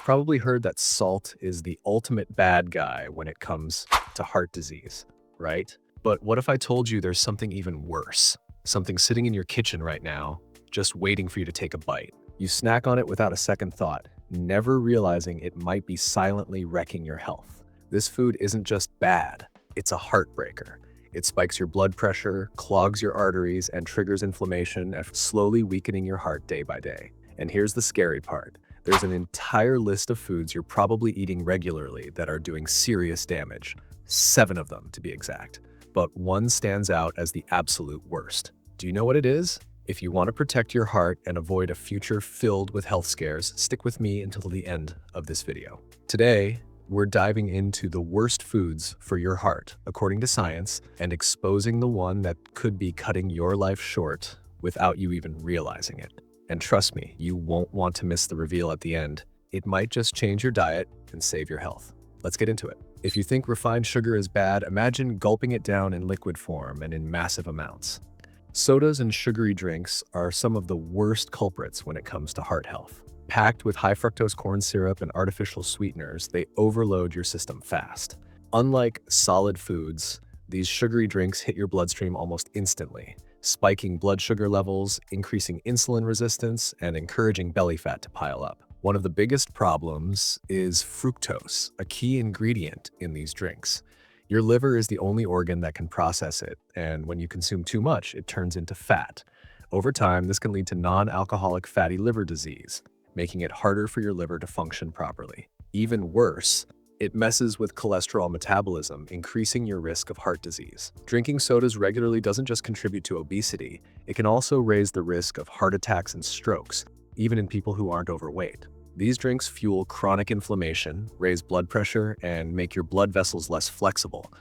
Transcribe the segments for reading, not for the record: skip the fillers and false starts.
Probably heard that salt is the ultimate bad guy when it comes to heart disease, right? But what if I told you there's something even worse? Something sitting in your kitchen right now, just waiting for you to take a bite. You snack on it without a second thought, never realizing it might be silently wrecking your health. This food isn't just bad, it's a heartbreaker. It spikes your blood pressure, clogs your arteries, and triggers inflammation, slowly weakening your heart day by day. And here's the scary part. There's an entire list of foods you're probably eating regularly that are doing serious damage. 7 of them, to be exact. But one stands out as the absolute worst. Do you know what it is? If you want to protect your heart and avoid a future filled with health scares, stick with me until the end of this video. Today, we're diving into the worst foods for your heart, according to science, and exposing the one that could be cutting your life short without you even realizing it. And trust me, you won't want to miss the reveal at the end. It might just change your diet and save your health. Let's get into it. If you think refined sugar is bad, imagine gulping it down in liquid form and in massive amounts. Sodas and sugary drinks are some of the worst culprits when it comes to heart health. Packed with high fructose corn syrup and artificial sweeteners, they overload your system fast. Unlike solid foods, these sugary drinks hit your bloodstream almost instantly, spiking blood sugar levels, increasing insulin resistance, and encouraging belly fat to pile up. One of the biggest problems is fructose, a key ingredient in these drinks. Your liver is the only organ that can process it, and when you consume too much, it turns into fat. Over time, this can lead to non-alcoholic fatty liver disease, making it harder for your liver to function properly. Even worse, it messes with cholesterol metabolism, increasing your risk of heart disease. Drinking sodas regularly doesn't just contribute to obesity, it can also raise the risk of heart attacks and strokes, even in people who aren't overweight. These drinks fuel chronic inflammation, raise blood pressure, and make your blood vessels less flexible,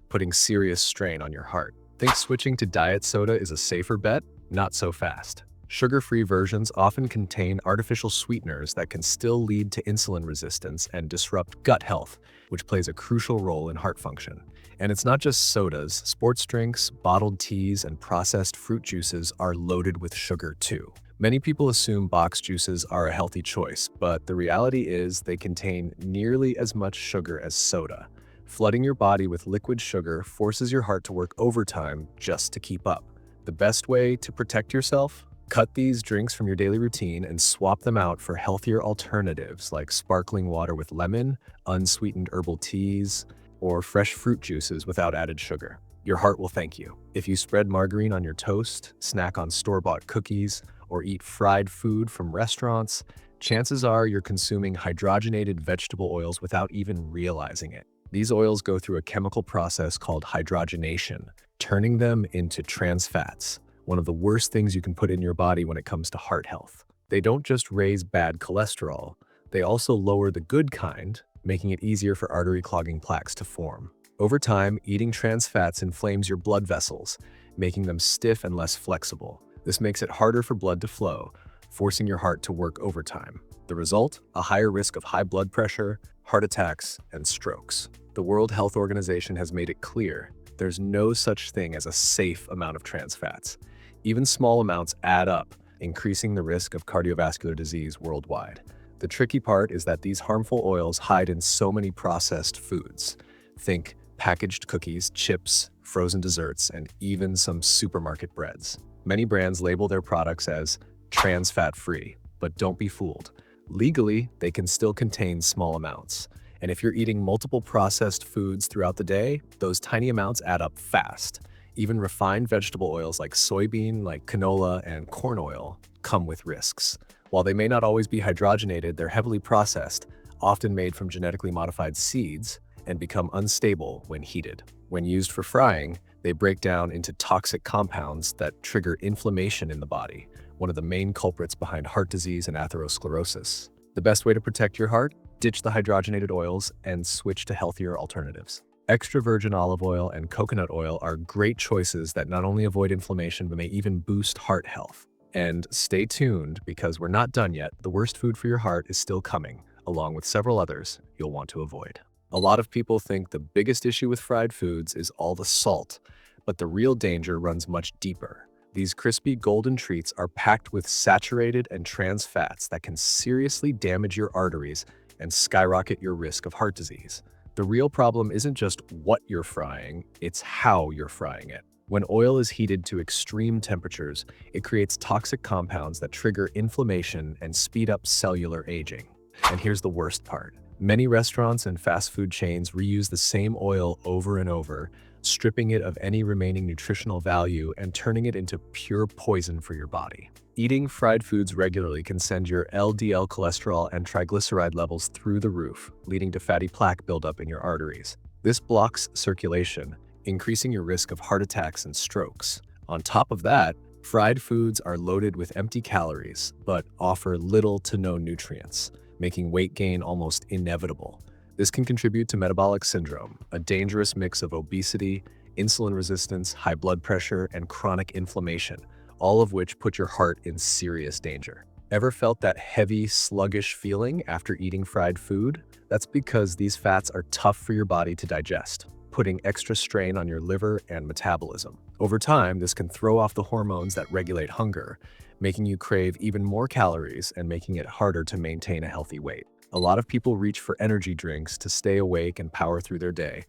putting serious strain on your heart. Think switching to diet soda is a safer bet? Not so fast. Sugar-free versions often contain artificial sweeteners that can still lead to insulin resistance and disrupt gut health, which plays a crucial role in heart function. And it's not just sodas. Sports drinks, bottled teas, and processed fruit juices are loaded with sugar too. Many people assume boxed juices are a healthy choice, but the reality is they contain nearly as much sugar as soda. Flooding your body with liquid sugar forces your heart to work overtime just to keep up. The best way to protect yourself? Cut these drinks from your daily routine and swap them out for healthier alternatives like sparkling water with lemon, unsweetened herbal teas, or fresh fruit juices without added sugar. Your heart will thank you. If you spread margarine on your toast, snack on store-bought cookies, or eat fried food from restaurants, chances are you're consuming hydrogenated vegetable oils without even realizing it. These oils go through a chemical process called hydrogenation, turning them into trans fats, one of the worst things you can put in your body when it comes to heart health. They don't just raise bad cholesterol, they also lower the good kind, making it easier for artery clogging plaques to form. Over time, eating trans fats inflames your blood vessels, making them stiff and less flexible. This makes it harder for blood to flow, forcing your heart to work overtime. The result? A higher risk of high blood pressure, heart attacks, and strokes. The World Health Organization has made it clear there's no such thing as a safe amount of trans fats. Even small amounts add up, increasing the risk of cardiovascular disease worldwide. The tricky part is that these harmful oils hide in so many processed foods. Think packaged cookies, chips, frozen desserts, and even some supermarket breads. Many brands label their products as trans fat free, but don't be fooled. Legally, they can still contain small amounts. And if you're eating multiple processed foods throughout the day, those tiny amounts add up fast. Even refined vegetable oils like soybean, like canola, and corn oil come with risks. While they may not always be hydrogenated, they're heavily processed, often made from genetically modified seeds, and become unstable when heated. When used for frying, they break down into toxic compounds that trigger inflammation in the body, one of the main culprits behind heart disease and atherosclerosis. The best way to protect your heart? Ditch the hydrogenated oils and switch to healthier alternatives. Extra virgin olive oil and coconut oil are great choices that not only avoid inflammation, but may even boost heart health. And stay tuned because we're not done yet. The worst food for your heart is still coming, along with several others you'll want to avoid. A lot of people think the biggest issue with fried foods is all the salt, but the real danger runs much deeper. These crispy golden treats are packed with saturated and trans fats that can seriously damage your arteries and skyrocket your risk of heart disease. The real problem isn't just what you're frying, it's how you're frying it. When oil is heated to extreme temperatures, it creates toxic compounds that trigger inflammation and speed up cellular aging. And here's the worst part. Many restaurants and fast food chains reuse the same oil over and over, stripping it of any remaining nutritional value and turning it into pure poison for your body. Eating fried foods regularly can send your LDL cholesterol and triglyceride levels through the roof, leading to fatty plaque buildup in your arteries. This blocks circulation, increasing your risk of heart attacks and strokes. On top of that, fried foods are loaded with empty calories, but offer little to no nutrients, making weight gain almost inevitable. This can contribute to metabolic syndrome, a dangerous mix of obesity, insulin resistance, high blood pressure, and chronic inflammation, all of which put your heart in serious danger. Ever felt that heavy, sluggish feeling after eating fried food? That's because these fats are tough for your body to digest, putting extra strain on your liver and metabolism. Over time, this can throw off the hormones that regulate hunger, making you crave even more calories and making it harder to maintain a healthy weight. A lot of people reach for energy drinks to stay awake and power through their day,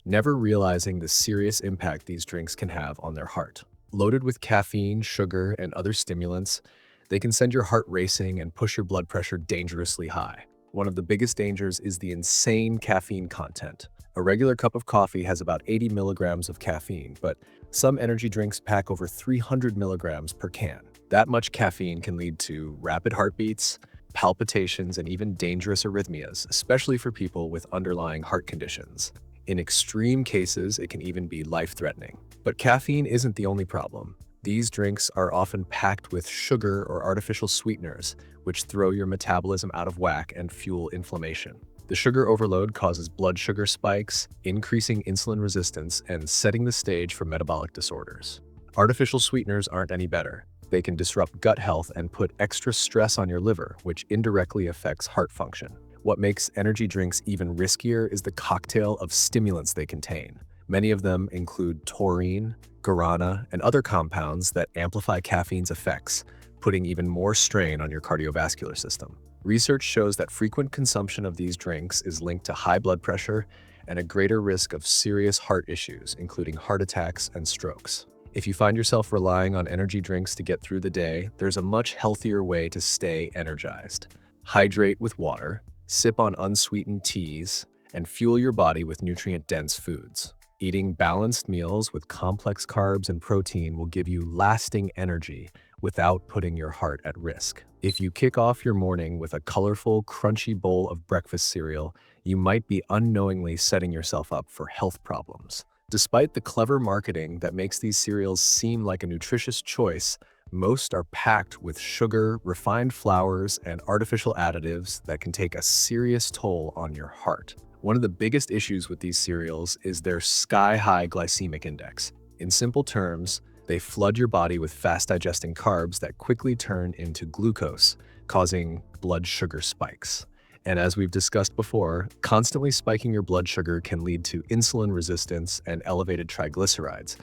never realizing the serious impact these drinks can have on their heart. Loaded with caffeine, sugar, and other stimulants, they can send your heart racing and push your blood pressure dangerously high. One of the biggest dangers is the insane caffeine content. A regular cup of coffee has about 80 milligrams of caffeine, but some energy drinks pack over 300 milligrams per can. That much caffeine can lead to rapid heartbeats, palpitations, and even dangerous arrhythmias, especially for people with underlying heart conditions. In extreme cases, it can even be life-threatening. But caffeine isn't the only problem. These drinks are often packed with sugar or artificial sweeteners, which throw your metabolism out of whack and fuel inflammation. The sugar overload causes blood sugar spikes, increasing insulin resistance, and setting the stage for metabolic disorders. Artificial sweeteners aren't any better. They can disrupt gut health and put extra stress on your liver, which indirectly affects heart function. What makes energy drinks even riskier is the cocktail of stimulants they contain. Many of them include taurine, guarana, and other compounds that amplify caffeine's effects, putting even more strain on your cardiovascular system. Research shows that frequent consumption of these drinks is linked to high blood pressure and a greater risk of serious heart issues, including heart attacks and strokes. If you find yourself relying on energy drinks to get through the day, there's a much healthier way to stay energized. Hydrate with water, sip on unsweetened teas, and fuel your body with nutrient-dense foods. Eating balanced meals with complex carbs and protein will give you lasting energy without putting your heart at risk. If you kick off your morning with a colorful, crunchy bowl of breakfast cereal, you might be unknowingly setting yourself up for health problems. Despite the clever marketing that makes these cereals seem like a nutritious choice, most are packed with sugar, refined flours, and artificial additives that can take a serious toll on your heart. One of the biggest issues with these cereals is their sky-high glycemic index. In simple terms, they flood your body with fast-digesting carbs that quickly turn into glucose, causing blood sugar spikes. And as we've discussed before, constantly spiking your blood sugar can lead to insulin resistance and elevated triglycerides,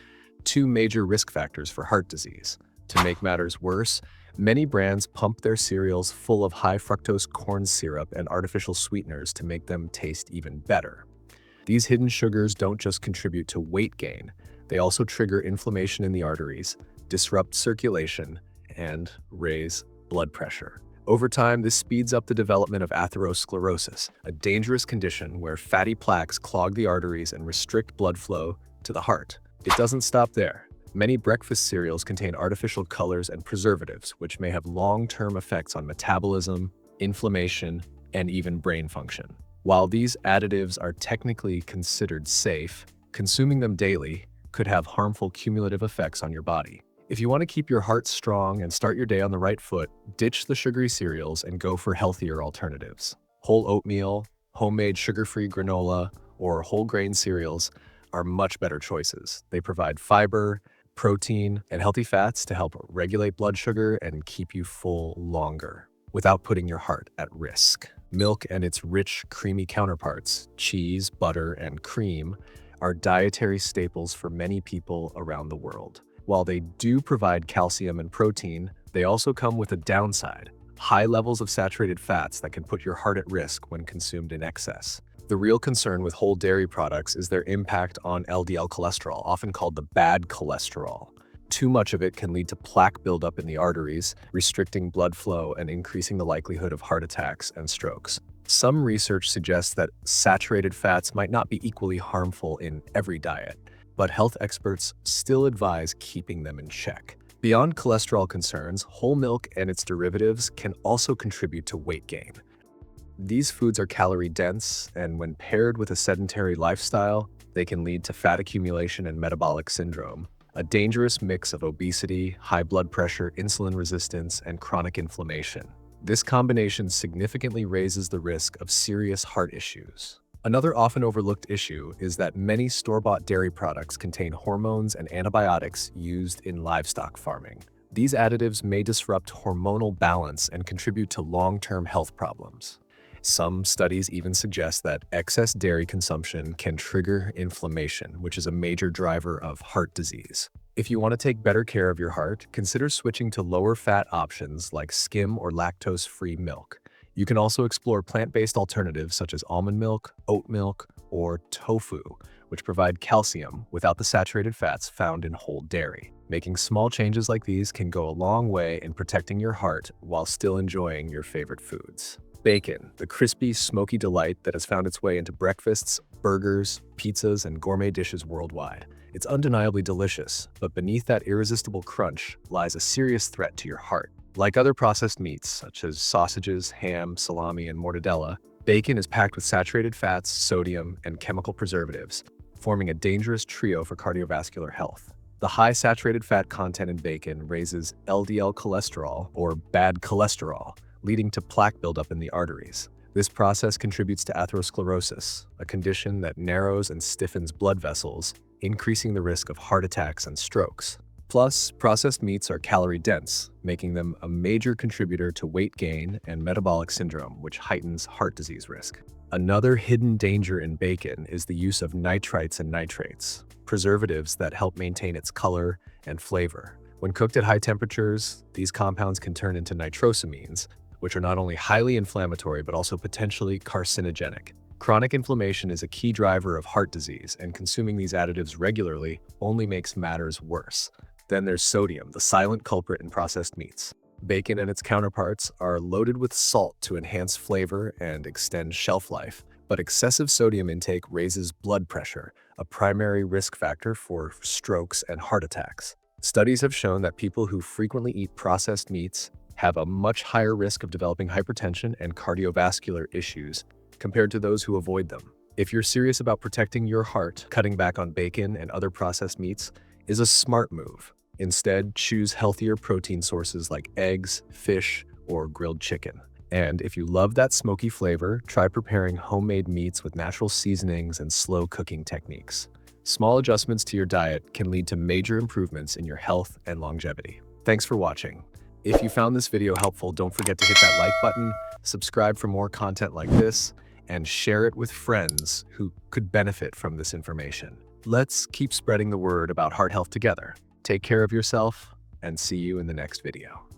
two major risk factors for heart disease. To make matters worse, many brands pump their cereals full of high fructose corn syrup and artificial sweeteners to make them taste even better. These hidden sugars don't just contribute to weight gain, they also trigger inflammation in the arteries, disrupt circulation, and raise blood pressure. Over time, this speeds up the development of atherosclerosis, a dangerous condition where fatty plaques clog the arteries and restrict blood flow to the heart. It doesn't stop there. Many breakfast cereals contain artificial colors and preservatives, which may have long-term effects on metabolism, inflammation, and even brain function. While these additives are technically considered safe, consuming them daily could have harmful cumulative effects on your body. If you want to keep your heart strong and start your day on the right foot, ditch the sugary cereals and go for healthier alternatives. Whole oatmeal, homemade sugar-free granola, or whole grain cereals are much better choices. They provide fiber, protein, and healthy fats to help regulate blood sugar and keep you full longer, without putting your heart at risk. Milk and its rich, creamy counterparts, cheese, butter, and cream, are dietary staples for many people around the world. While they do provide calcium and protein, they also come with a downside: high levels of saturated fats that can put your heart at risk when consumed in excess. The real concern with whole dairy products is their impact on LDL cholesterol, often called the bad cholesterol. Too much of it can lead to plaque buildup in the arteries, restricting blood flow and increasing the likelihood of heart attacks and strokes. Some research suggests that saturated fats might not be equally harmful in every diet, but health experts still advise keeping them in check. Beyond cholesterol concerns, whole milk and its derivatives can also contribute to weight gain. These foods are calorie-dense, and when paired with a sedentary lifestyle, they can lead to fat accumulation and metabolic syndrome, a dangerous mix of obesity, high blood pressure, insulin resistance, and chronic inflammation. This combination significantly raises the risk of serious heart issues. Another often overlooked issue is that many store-bought dairy products contain hormones and antibiotics used in livestock farming. These additives may disrupt hormonal balance and contribute to long-term health problems. Some studies even suggest that excess dairy consumption can trigger inflammation, which is a major driver of heart disease. If you want to take better care of your heart, consider switching to lower-fat options like skim or lactose-free milk. You can also explore plant-based alternatives such as almond milk, oat milk, or tofu, which provide calcium without the saturated fats found in whole dairy. Making small changes like these can go a long way in protecting your heart while still enjoying your favorite foods. Bacon, the crispy, smoky delight that has found its way into breakfasts, burgers, pizzas, and gourmet dishes worldwide. It's undeniably delicious, but beneath that irresistible crunch lies a serious threat to your heart. Like other processed meats, such as sausages, ham, salami, and mortadella, bacon is packed with saturated fats, sodium, and chemical preservatives, forming a dangerous trio for cardiovascular health. The high saturated fat content in bacon raises LDL cholesterol, or bad cholesterol, leading to plaque buildup in the arteries. This process contributes to atherosclerosis, a condition that narrows and stiffens blood vessels, increasing the risk of heart attacks and strokes. Plus, processed meats are calorie-dense, making them a major contributor to weight gain and metabolic syndrome, which heightens heart disease risk. Another hidden danger in bacon is the use of nitrites and nitrates, preservatives that help maintain its color and flavor. When cooked at high temperatures, these compounds can turn into nitrosamines, which are not only highly inflammatory but also potentially carcinogenic. Chronic inflammation is a key driver of heart disease, and consuming these additives regularly only makes matters worse. Then there's sodium, the silent culprit in processed meats. Bacon and its counterparts are loaded with salt to enhance flavor and extend shelf life, but excessive sodium intake raises blood pressure, a primary risk factor for strokes and heart attacks. Studies have shown that people who frequently eat processed meats have a much higher risk of developing hypertension and cardiovascular issues compared to those who avoid them. If you're serious about protecting your heart, cutting back on bacon and other processed meats is a smart move. Instead, choose healthier protein sources like eggs, fish, or grilled chicken. And if you love that smoky flavor, try preparing homemade meats with natural seasonings and slow cooking techniques. Small adjustments to your diet can lead to major improvements in your health and longevity. Thanks for watching. If you found this video helpful, don't forget to hit that like button, subscribe for more content like this, and share it with friends who could benefit from this information. Let's keep spreading the word about heart health together. Take care of yourself, and see you in the next video.